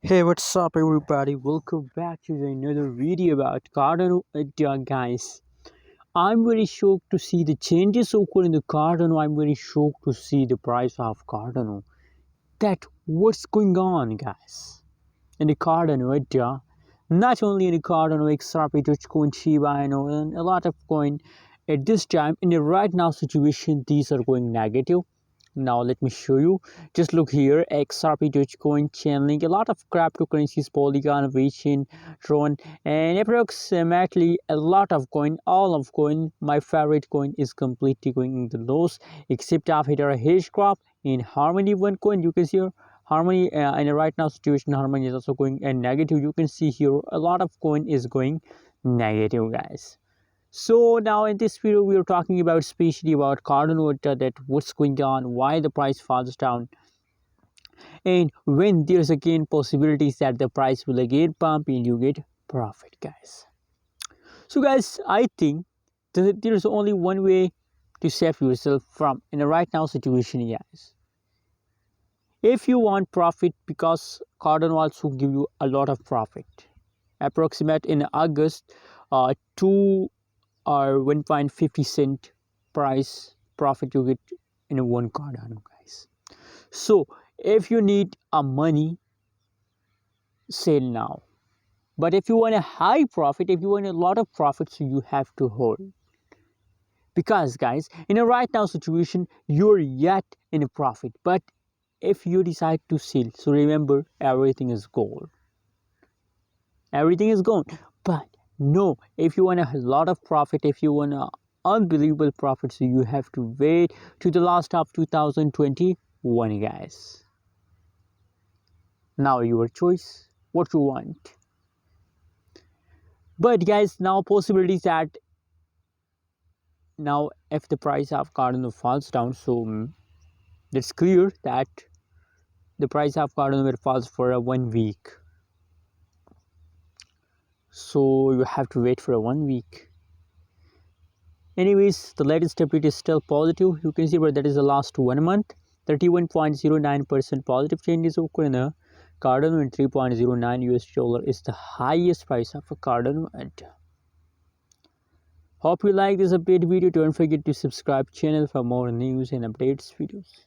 Hey, what's up, everybody? Welcome back to another video about Cardano guys. I'm very shocked to see the changes occur in the Cardano. I'm very shocked to see the price of Cardano. That what's going on, guys? In the Cardano not only in the Cardano, XRP, Dogecoin, Shiba, and a lot of coin. At this time, in the right now situation, these are going negative. Now let me show you. Just look here: XRP, Dogecoin, Chainlink, a lot of cryptocurrencies, Polygon, Vision, Tron, and approximately a lot of coin. All of coin, my favorite coin is completely going in the loss, except after a hash crop in Harmony. One coin you can see here, Harmony, in a right now situation, Harmony is also going negative. You can see here a lot of coin is going negative, guys. So now in this video we are talking about especially about Cardano, that what's going on, why the price falls down, and when there's again possibilities that the price will again pump and you get profit, guys. So guys, I think that there's only one way to save yourself from in a right now situation, guys. If you want profit, because Cardano also give you a lot of profit, approximate in August, 2 or 1.50 cent price profit you get in one Cardano, guys. So if you need a money, sell now. But if you want a high profit, if you want a lot of profit, so you have to hold. Because guys, in a right now situation, you're yet in a profit. But if you decide to sell, so remember, everything is gold. Everything is gone. But no, if you want a lot of profit, if you want a unbelievable profit, so you have to wait to the last of 2021, guys. Now your choice, what you want. But guys, now possibilities that now if the price of Cardano falls down, so it's clear that the price of Cardano will fall for a 1 week. So you have to wait for a 1 week. Anyways, the latest update is still positive. You can see where that is the last 1 month. 31.09% positive changes occur in the Cardano, and 3.09 US dollar is the highest price of a Cardano. Hope you like this update video. Don't forget to subscribe channel for more news and updates videos.